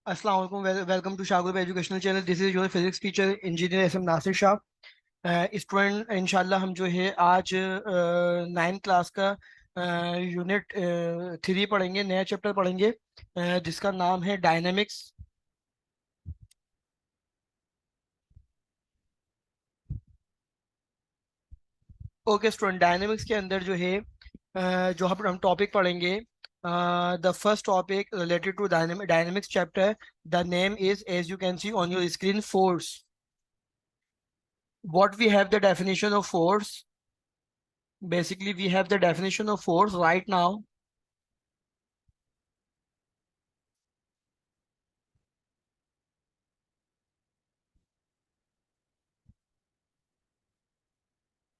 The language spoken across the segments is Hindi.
अस्सलाम वालेकुम welcome to Shah educational channel. This is your physics teacher engineer S M Nasir Shah. Student इंशाल्लाह हम जो है आज 9th क्लास का यूनिट 3 पढ़ेंगे, नया चैप्टर पढ़ेंगे जिसका नाम है डायनेमिक्स। ओके स्टूडेंट, डायनेमिक्स के अंदर जो है जो हम टॉपिक पढ़ेंगे, the first topic related to dynamics chapter, the name is as you can see on your screen force. What we have the definition of force. Basically, we have the definition of force right now.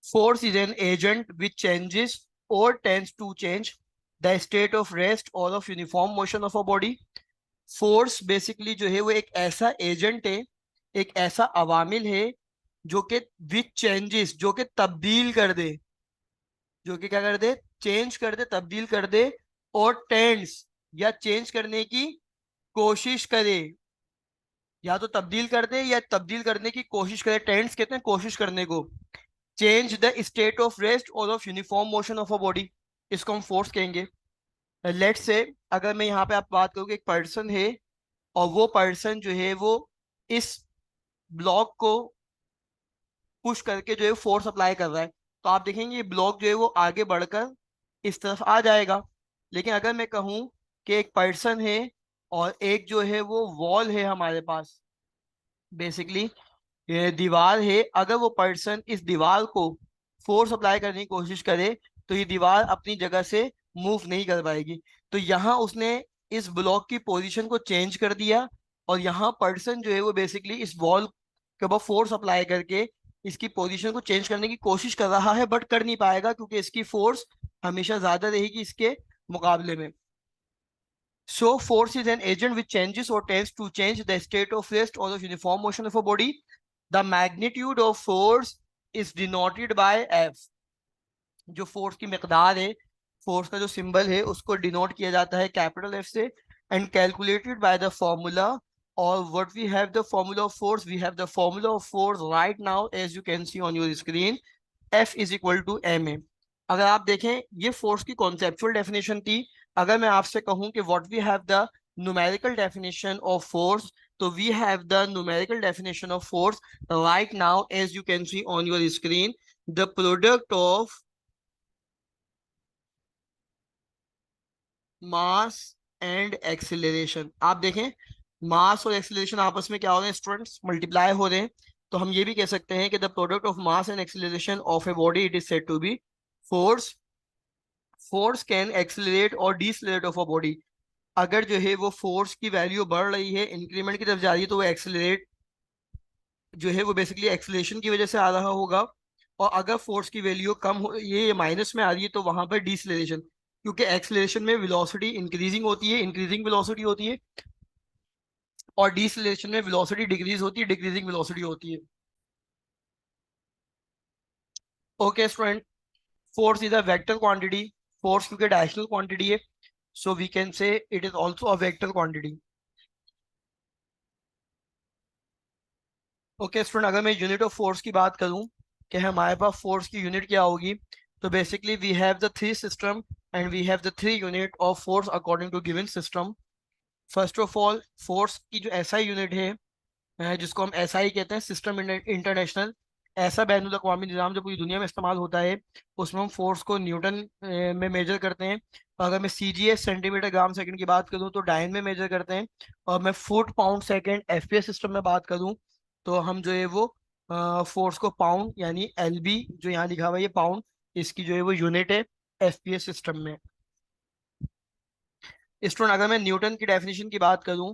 Force is an agent which changes or tends to change the state of rest or of uniform motion of a body. Force basically जो है वो एक ऐसा एजेंट है, एक ऐसा अवामिल है जो कि विच चेंजेस, जो कि तब्दील कर दे, जो कि क्या कर दे, चेंज कर दे, तब्दील कर दे, और टेंड्स या चेंज करने की कोशिश करे, या तो तब्दील कर दे या तब्दील करने की कोशिश करे। टेंड्स कहते हैं कोशिश करने को। Change the state of rest और of uniform motion of a body, इसको हम फोर्स कहेंगे। लेट्स से, अगर मैं यहाँ पे आप बात करूँ कि एक पर्सन है और वो पर्सन जो है वो इस ब्लॉक को पुश करके जो है फोर्स अप्लाई कर रहा है, तो आप देखेंगे ये ब्लॉक जो है वो आगे बढ़कर इस तरफ आ जाएगा। लेकिन अगर मैं कहूँ कि एक पर्सन है और एक जो है वो वॉल है हमारे पास, बेसिकली ये दीवार है, अगर वो पर्सन इस दीवार को फोर्स अप्लाई करने की कोशिश करे तो ये दीवार अपनी जगह से मूव नहीं कर पाएगी। तो यहाँ उसने इस ब्लॉक की पोजीशन को चेंज कर दिया, और यहाँ पर्सन जो है वो बेसिकली इस वॉल के ऊपर फोर्स अप्लाई करके इसकी पोजीशन को चेंज करने की कोशिश कर रहा है, बट कर नहीं पाएगा क्योंकि इसकी फोर्स हमेशा ज्यादा रहेगी इसके मुकाबले में। So force is an agent which changes or tends to change the state of rest or of uniform motion of a body. The magnitude of force is denoted by F. जो फोर्स की मकदार है, फोर्स का जो सिंबल है उसको डिनोट किया जाता है कैपिटल एफ से, and calculated by the formula. और what we have the formula of force, we have the formula of force right now as you can see on your screen. F is equal to M A. अगर आप देखें, ये फोर्स की कॉन्सेप्चुअल डेफिनेशन थी। अगर मैं आपसे कहूं कि what we have the numerical definition of force, तो we have the numerical definition of force right now as you can see on your screen. The product of mass and acceleration. आप देखें, मास और एक्सीलरेशन आपस में क्या हो रहे हैं स्टूडेंट्स, मल्टीप्लाई हो रहे हैं। तो हम ये भी कह सकते हैं कि the product of mass and acceleration of a body, it is said to be force. Force can accelerate और डिसलेरेट ऑफ अ बॉडी। अगर जो है वो फोर्स की वैल्यू बढ़ रही है, इंक्रीमेंट की तरफ जा रही है, तो वो एक्सीलरेट जो है वो बेसिकली एक्सीलरेशन की वजह से आ रहा होगा। और अगर फोर्स की वैल्यू कम हो, ये माइनस में आ रही है, तो वहां पर डिसलेरेशन, क्योंकि एक्सीलरेशन में वेलोसिटी इंक्रीजिंग होती है, इंक्रीजिंग वेलोसिटी होती है, और डिसलेरेशन में वेलोसिटी डिक्रीज होती है, डिक्रीजिंग वेलोसिटी होती है। Okay student, force is a vector quantity. Force क्योंकि डायरेक्शनल क्वांटिटी है, so we can say it is also a vector quantity. Okay student, अगर मैं यूनिट ऑफ फोर्स की बात करूं कि हमारे पास फोर्स की यूनिट क्या होगी, तो basically we have the three system and we have the three unit of force according to given system. First of all, force की जो एसआई यूनिट है, जिसको हम एसआई कहते हैं, सिस्टम इंटरनेशनल, ऐसा बैनुल अक़वामी निज़ाम जो पूरी दुनिया में इस्तेमाल होता है, उसमें हम फोर्स को न्यूटन में मेजर करते हैं। अगर मैं सीजीएस सेंटीमीटर ग्राम सेकंड की बात करूं तो डायन में मेजर करते हैं। और मैं foot pound second FPS system में बात करूं तो हम जो है वो फोर्स को पाउंड यानी एलबी, जो यहाँ लिखा हुआ है ये पाउंड, इसकी जो है वो यूनिट है एफपीएस सिस्टम में। स्टूडेंट, अगर मैं न्यूटन की डेफिनेशन की बात करूं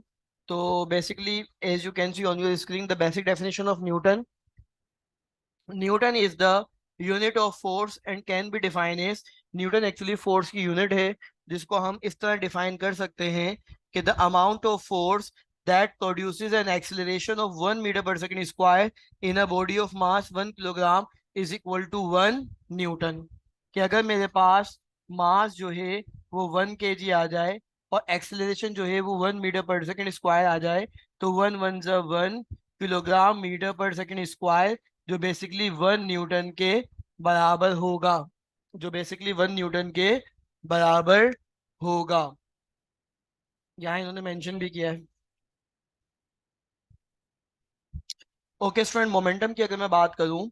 तो basically as you can see on your screen, the basic definition of Newton, Newton is the unit of force and can be define as, Newton actually force की यूनिट है, जिसको हम इस तरह डिफाइन कर सकते हैं कि the amount of force that produces an acceleration of 1 meter per second square in a body of mass 1 kilogram is equal to 1 Newton. कि अगर मेरे पास मास जो है वो 1 kg आ जाए, और एक्सेलरेशन जो है वो 1 मीटर पर सेकेंड स्क्वायर आ जाए, तो 1 × 1 kilogram metre per second square, जो बेसिकली 1 न्यूटन के बराबर होगा, जो बेसिकली 1 न्यूटन के बराबर होगा। यहाँ इन्होंने मेंशन भी किया है। ओके स्टूडेंट, मोमेंटम की अगर मैं बात करूं,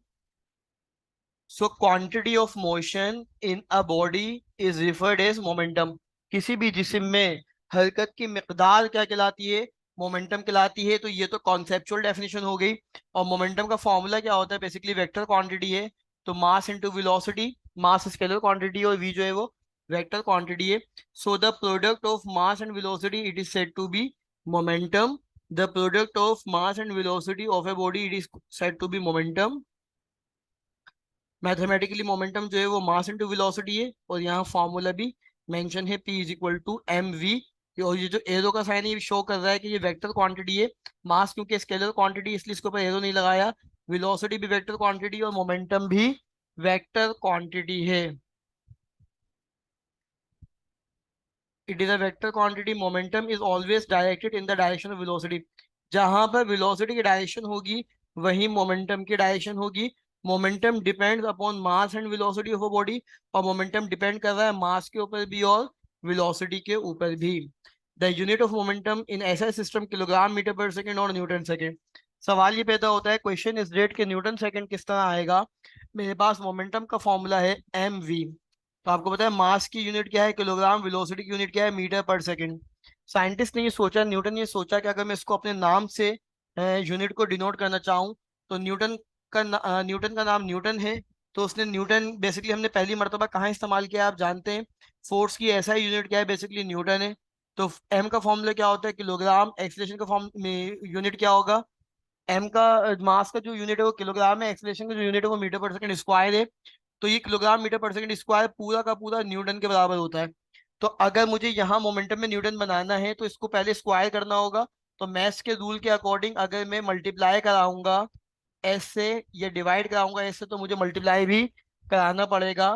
so quantity of motion in a body is referred as momentum. किसी भी जिस्म में हरकत की मिकदार क्या कहलाती है? मोमेंटम कहलाती है। तो ये तो कॉन्सेप्चुअल डेफिनेशन हो गई। और मोमेंटम का फॉर्मूला क्या होता है? बेसिकली वेक्टर क्वांटिटी है। तो mass into velocity, mass scalar quantity और वी जो है वो वेक्टर क्वांटिटी है। So the product of mass and velocity it is said to be momentum. The product of mass and velocity of a body it is said to be momentum. Mathematically momentum जो है वो मास इनटू वेलोसिटी है, और यहाँ फॉर्मूला भी मेंशन है, P is equal to M V. और ये जो एरो का साइन है ये शो कर रहा है कि ये वेक्टर क्वांटिटी है। मास क्योंकि स्केलर क्वांटिटी, इसलिए इसके ऊपर एरो नहीं लगाया। वेलोसिटी भी वेक्टर क्वांटिटी और मोमेंटम भी वेक्टर क्वांटिटी है। It is a vector quantity, momentum is always directed in the direction of velocity. जहां पर वेलोसिटी की डायरेक्शन होगी वही मोमेंटम की डायरेक्शन होगी। Momentum depends upon mass and velocity of a body, और मोमेंटम डिपेंड कर रहा है मास के ऊपर भी और वेलोसिटी के ऊपर भी। द यूनिट ऑफ मोमेंटम इन ऐसा system kilogram metre per second और न्यूटन सेकेंड। सवाल ये पैदा होता है, क्वेश्चन इज डेट के न्यूटन सेकेंड किस तरह आएगा। मेरे पास मोमेंटम का फॉर्मूला है एम वी। तो आपको पता है मास की यूनिट क्या है किलोग्राम, वेलोसिटी की यूनिट क्या है मीटर पर सेकंड। साइंटिस्ट ने ये सोचा, न्यूटन ने ये सोचा कि अगर मैं इसको अपने नाम से यूनिट को डिनोट करना चाहूँ, तो न्यूटन का नाम न्यूटन है। तो उसने न्यूटन बेसिकली हमने पहली मर्तबा कहाँ इस्तेमाल किया आप जानते हैं? फोर्स की ऐसा ही यूनिट क्या है? बेसिकली न्यूटन है। तो एम का फॉर्मूला क्या होता है? किलोग्राम। एक्सीलरेशन का फॉर्म यूनिट क्या होगा? एम का मास का जो यूनिट है वो किलोग्राम है, एक्सीलरेशन का जो यूनिट है वो मीटर पर सेकंड स्क्वायर है। तो ये किलोग्राम मीटर पर सेकंड स्क्वायर पूरा का पूरा न्यूटन के बराबर होता है। तो अगर मुझे यहाँ मोमेंटम में न्यूटन बनाना है तो इसको पहले स्क्वायर करना होगा। तो मैथ्स के रूल के अकॉर्डिंग अगर मैं मल्टीप्लाई कराऊंगा एस से, या डिवाइड कराऊंगा एस से, तो मुझे मल्टीप्लाई भी कराना पड़ेगा।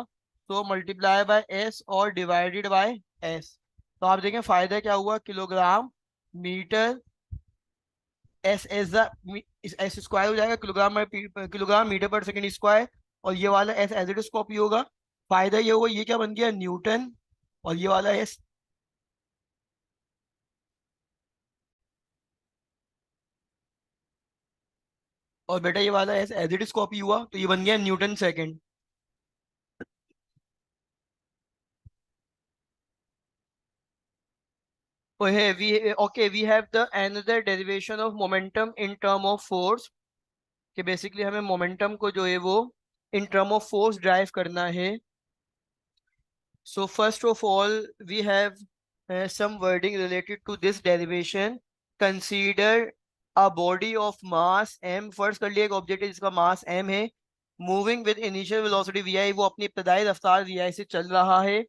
तो मल्टीप्लाई बाय एस और डिवाइडेड बाय एस। तो आप देखें फायदा क्या हुआ, kilogram metre, S S S square हो जाएगा, किलोग्राम मीटर पर सेकंड स्क्वायर। और ये वाला S as it is copy होगा। फायदा ये होगा, ये क्या बन गया? न्यूटन। और ये वाला एस, और बेटा ये वाला S as it is copy हुआ, तो ये बन गया Newton second. Okay we have the another derivation of momentum in term of force. कि बेसिकली हमें मोमेंटम को जो है वो in term of force derive करना है। So first of all, we have some wording related to this derivation. Consider a body of mass m। First कर लिया एक ऑब्जेक्ट है जिसका मास m है, moving with initial velocity vi, वो अपनी इब्तदाई रफ्तार vi से चल रहा है।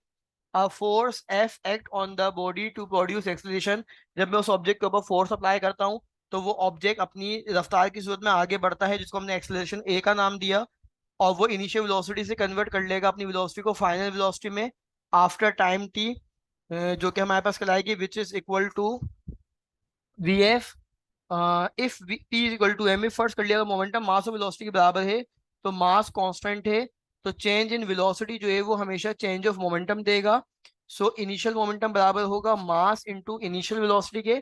A force F act on the body to produce acceleration. जब मैं उस ऑब्जेक्ट के ऊपर फोर्स अप्लाई करता हूँ तो वो ऑब्जेक्ट अपनी रफ्तार की सूरत में आगे बढ़ता है, जिसको हमने एक्सीलरेशन A का नाम दिया। और वो इनिशियल वेलोसिटी से कन्वर्ट कर लेगा अपनी वेलोसिटी को फाइनल वेलोसिटी में आफ्टर टाइम टी, जो कि हमारे पास कहलाएगी which is equal to V F. If P is equal to M. First कर लिया मोमेंटम मास और वेलोसिटी के बराबर है, तो मास कांस्टेंट है, तो चेंज इन वेलोसिटी जो है वो हमेशा चेंज ऑफ मोमेंटम देगा। सो इनिशियल मोमेंटम बराबर होगा मास इनटू इनिशियल वेलोसिटी के,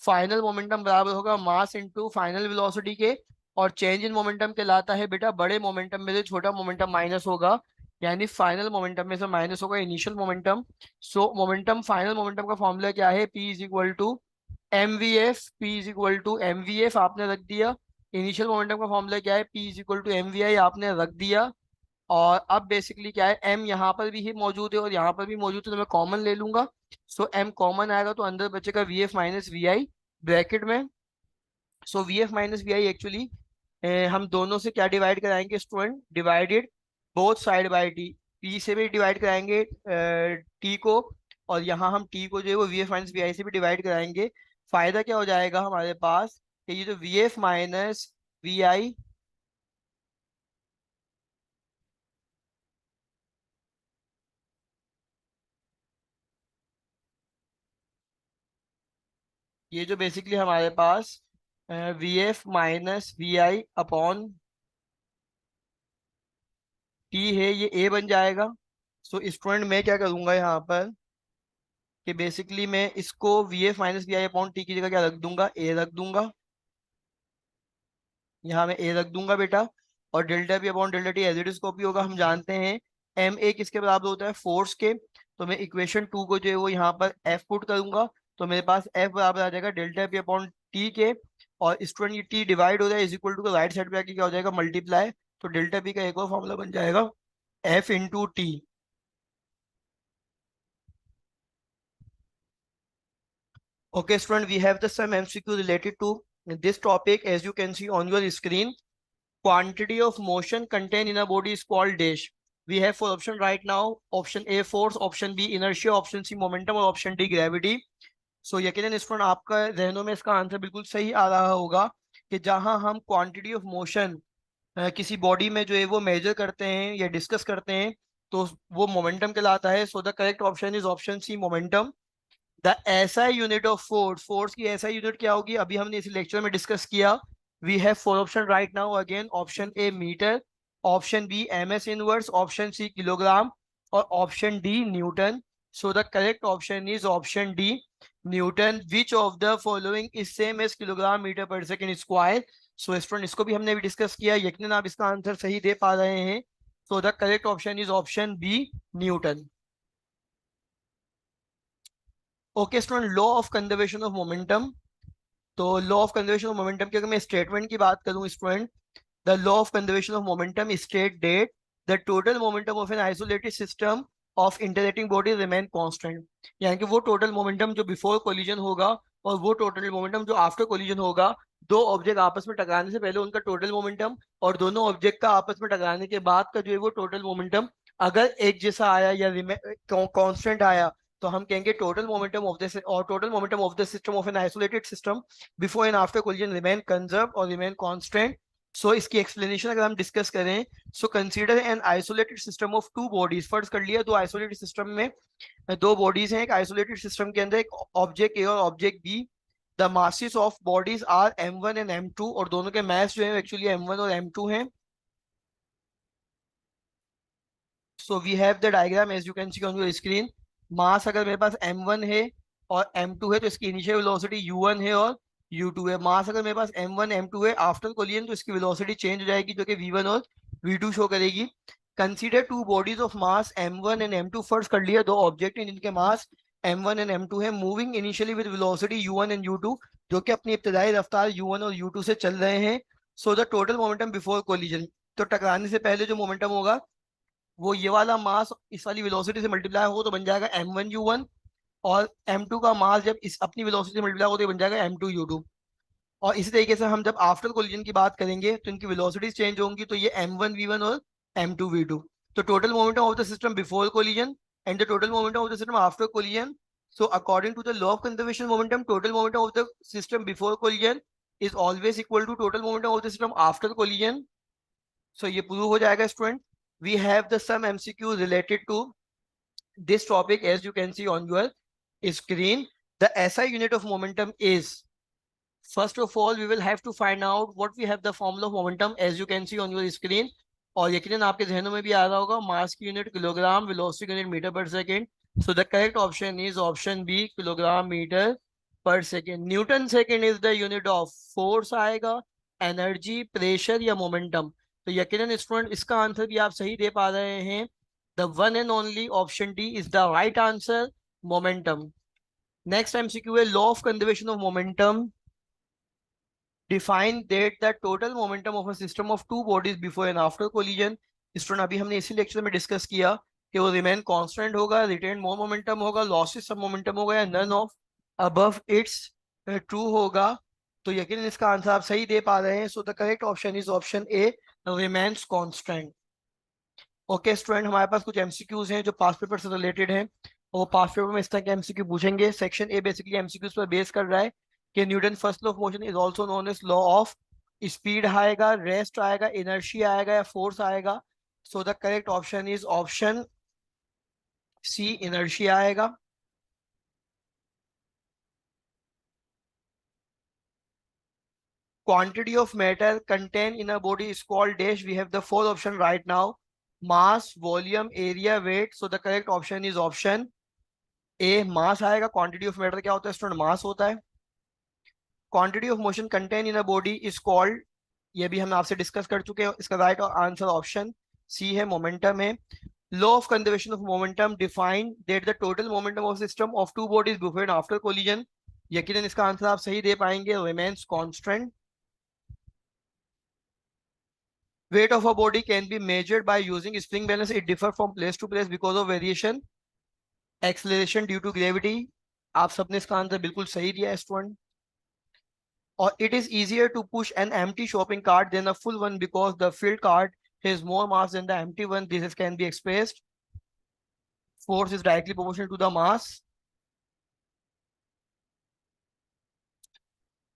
फाइनल मोमेंटम बराबर होगा मास इनटू फाइनल वेलोसिटी के। और चेंज इन मोमेंटम कहलाता है बेटा बड़े मोमेंटम में से छोटा मोमेंटम माइनस होगा, यानी फाइनल मोमेंटम में से माइनस होगा initial momentum. So momentum, final momentum का फॉर्मूला क्या है? P is equal to M V F. P is equal to M V F आपने रख दिया। इनिशियल मोमेंटम का फॉर्मूला क्या है? P is equal to M V I आपने रख दिया। और अब बेसिकली क्या है, m यहाँ पर भी ही मौजूद है और यहाँ पर भी मौजूद है, तो मैं कॉमन ले लूंगा। सो m कॉमन आएगा तो अंदर बचेगा V F minus V I bracket में। So V F minus V I actually हम दोनों से क्या डिवाइड कराएंगे student? Divided both side by T. p से भी डिवाइड कराएंगे t को, और यहाँ हम t को जो है वो वी एफ माइनस वी आई से भी डिवाइड कराएंगे। फायदा क्या हो जाएगा हमारे पास कि ये जो V F minus V I, ये जो बेसिकली हमारे पास V F minus V I upon T है, ये ए बन जाएगा। सो स्टूडेंट मैं क्या करूंगा यहाँ पर कि बेसिकली मैं इसको V F minus V I upon T की जगह क्या रख दूंगा, ए रख दूंगा। यहाँ मैं ए रख दूंगा बेटा। और delta P upon delta T as it is copy होगा। हम जानते हैं एम ए किसके बराबर होता है, फोर्स के। तो मैं इक्वेशन 2 को जो है वो यहाँ पर एफ पुट करूंगा। तो मेरे पास एफ बराबर आ जाएगा डेल्टा पी अपॉन टी के। और स्टूडेंट ये टी डिवाइड हो जाए is equal to right side पे आके क्या हो जाएगा, मल्टीप्लाई। तो डेल्टा पी का एक और फॉर्मूला बन जाएगा F into T. Okay, student, we have the some MCQ related to this topic. As you can see on your screen, quantity of motion contained in a body is called dash. We have four option right now. Option A force, option B inertia, option C momentum और option D gravity. So यकीनन स्टूडेंट आपका जहनों में इसका आंसर बिल्कुल सही आ रहा होगा कि जहां हम क्वांटिटी ऑफ मोशन किसी बॉडी में जो है वो मेजर करते हैं या डिस्कस करते हैं तो वो मोमेंटम कहलाता है। So the correct option is option C momentum. The SI unit of force, फोर्स की एसआई यूनिट क्या होगी अभी हमने इस लेक्चर में डिस्कस किया। We have four option right now again. Option A metre, option B M S inverse, option C kilogram और option D newton. So the correct option is option D newton. Which of the following is same as kilogram metre per second square. So student इसको भी हमने भी डिस्कस किया, यकीनन आप इसका आंसर सही दे पा रहे हैं। So the correct option is option B newton. Okay student, law of conservation of momentum. तो law of conservation of momentum की अगर मैं स्टेटमेंट की बात करूं student, the law of conservation of momentum state that the total momentum of an isolated system of interacting body remain constant. यानी कि वो टोटल मोमेंटम जो बिफोर कोलिजन होगा और वो टोटल मोमेंटम जो आफ्टर कोलिजन होगा, दो ऑब्जेक्ट आपस में टकराने से पहले उनका टोटल मोमेंटम और दोनों ऑब्जेक्ट का आपस में टकराने के बाद का जो है वो टोटल मोमेंटम अगर एक जैसा आया या कांस्टेंट आया तो हम कहेंगे टोटल मोमेंटम ऑफ द और total momentum of the system of an isolated system before and after collision remain conserve और रिमेन कांस्टेंट। सो इसकी एक्सप्लेनेशन अगर हम डिस्कस करें, so consider N isolated system of two bodies. First कर लिया दो आइसोलेटेड सिस्टम में दो बॉडीज हैं। एक आइसोलेटेड सिस्टम के अंदर एक ऑब्जेक्ट ए और object B. The masses of bodies are m1 and m2 और दोनों के मास जो है एक्चुअली m1 और m2 हैं। So we have the diagram as you can see on your screen. Mass अगर मेरे पास m1 है और m2 है तो इसकी इनिशियल वेलोसिटी u1 है और u2 है। मास अगर मेरे पास m1 m2 है आफ्टर कोलिजन तो इसकी वेलोसिटी चेंज हो जाएगी जो कि v1 और v2 शो करेगी। Consider two bodies of mass m1 and m2। First कर लिया दो ऑब्जेक्ट हैं जिनके मास m1 एंड m2 है, moving initially with velocity u1 and u2, जो कि अपनी इब्तदाई रफ्तार u1 और u2 से चल रहे हैं। So the total momentum before collision, तो टकराने से पहले जो मोमेंटम होगा वो ये वाला मास इस वाली वेलोसिटी से मल्टीप्लाई हो तो बन जाएगा m1u1। और m2 का मास जब इस अपनी वेलोसिटी से मल्टीप्लाई हो तो ये बन जाएगा m2u2। और इसी तरीके से हम जब आफ्टर कोलिजन की बात करेंगे तो इनकी वेलोसिटीज चेंज होंगी तो ये m1v1 और m2v2। तो total momentum of the system before collision and the total momentum of the system after collision. So according to the law of conservation momentum, total momentum of the system before collision is always equal to total momentum of the system after collision. सो ये प्रूव हो जाएगा student. We have the some MCQ related to this topic as you can see on your screen. The SI unit of momentum is, first of all we will have to find out what we have the formula of momentum as you can see on your screen। और यकीनन आपके जहनों में भी आ रहा होगा मास की unit kilogram, velocity unit metre per second. So the correct option is option B kilogram metre per second. Newton second is the unit of force आएगा, एनर्जी, प्रेशर या मोमेंटम। तो यकीनन स्टूडेंट इसका आंसर भी आप सही दे पा रहे हैं। The one and only option D is the right answer, momentum. Next MCQ है law of conservation of momentum. Define that the total momentum of a system of two bodies before and after collision. Student अभी हमने इसी लेक्चर में डिस्कस किया कि वो रिमेन कांस्टेंट होगा, रिटेन मोर मोमेंटम होगा, लॉसेस सब मोमेंटम होगा या none of above it's true होगा। तो यकीन इसका आंसर आप सही दे पा रहे हैं। So the correct option is option A remains constant. Okay student, हमारे पास कुछ एमसीक्यूज हैं जो पास पेपर से रिलेटेड हैं और पास पेपर में इस तरह के एमसीक्यू पूछेंगे। सेक्शन ए बेसिकली एमसीक्यूज पर बेस कर रहा है कि Newton first law of motion is also known as law of speed आएगा, रेस्ट आएगा, इनर्शिया आएगा या फोर्स आएगा। So the correct option is option C inertia आएगा। quantity of matter contained in a body is called dash. We have the four option right now: mass, volume, area, weight. So the correct option is option A, mass आएगा. Quantity of matter क्या होता है स्टूडेंट? मास होता है. Quantity of motion contained in a body is called, ये भी हम आपसे डिस्कस कर चुके हैं. इसका राइट आंसर ऑप्शन सी है, मोमेंटम है. Law of conservation of momentum define that the total momentum of system of two bodies before and after collision, यकीनन इसका आंसर आप सही दे पाएंगे, remains constant. Weight of a body can be measured by using spring balance. It differ from place to place because of variation. Acceleration due to gravity. आप सबने इसका आंसर बिल्कुल सही दिया है student. Or it is easier to push an empty shopping cart than a full one because the filled cart has more mass than the empty one. This can be expressed. Force is directly proportional to the mass.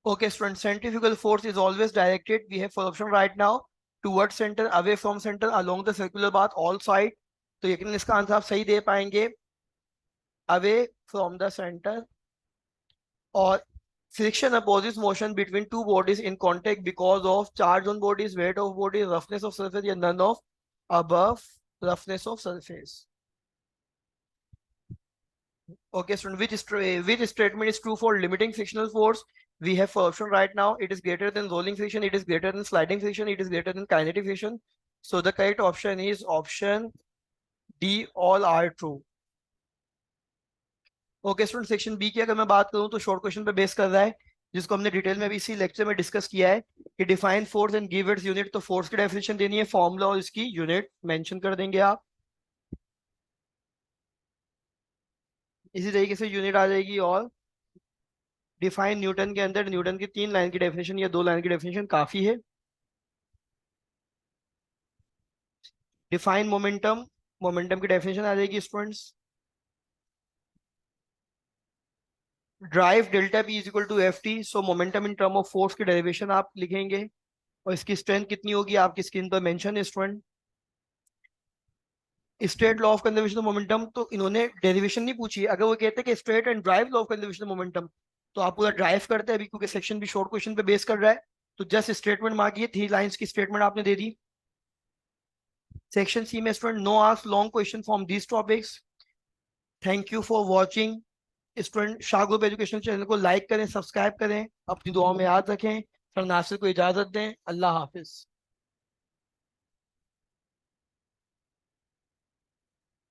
Okay, student, centrifugal force is always directed. We have for option right now: towards center, away from center, along the circular path, all side. तो यकीनन इसका आंसर आप सही दे पाएंगे, away from the center. और friction opposes motion between two bodies in contact because of charge on bodies, weight of body, roughness of surface, या none of above. Roughness of surface. Okay, student, which statement is true for limiting frictional force? We have for option right now: it is greater than rolling friction, it is greater than sliding friction, it is greater than kinetic friction. So the correct option is option D, all are true. Okay student, section B की अगर मैं बात करूं तो शॉर्ट क्वेश्चन पे बेस कर रहा है, जिसको हमने डिटेल में भी इसी लेक्चर में डिस्कस किया है कि define force and give its unit. तो फोर्स की डेफिनेशन देनी है, फॉर्मूला और इसकी यूनिट मेंशन कर देंगे आप. इसी तरीके से यूनिट आ जाएगी. और डिफाइन न्यूटन के अंदर न्यूटन की 3 लाइन की डेफिनेशन या 2 लाइन की डेफिनेशन काफी है. डिफाइन मोमेंटम, मोमेंटम की डेफिनेशन आ जाएगी students. Derive delta P is equal to F T. So momentum in term of force की डेरिवेशन आप लिखेंगे और इसकी स्ट्रेंथ कितनी होगी आपकी स्क्रीन पर मेंशन है student. Straight law of conservation of momentum, तो इन्होंने डेरिवेशन नहीं पूछी. अगर वो कहते हैं कि straight and drive law of conservation of momentum, तो आप पूरा ड्राइव करते हैं अभी, क्योंकि सेक्शन भी शॉर्ट क्वेश्चन पे बेस कर रहा है. तो जस्ट स्टेटमेंट मांगी है, 3 लाइंस की स्टेटमेंट आपने दे दी. सेक्शन सी में student know ask long question from these topics. Thank you for watching. Student Shah group education channel को लाइक करें, सब्सक्राइब करें, अपनी दुआओं में याद रखें. सर नासिर को इजाजत दें. अल्लाह हाफिज.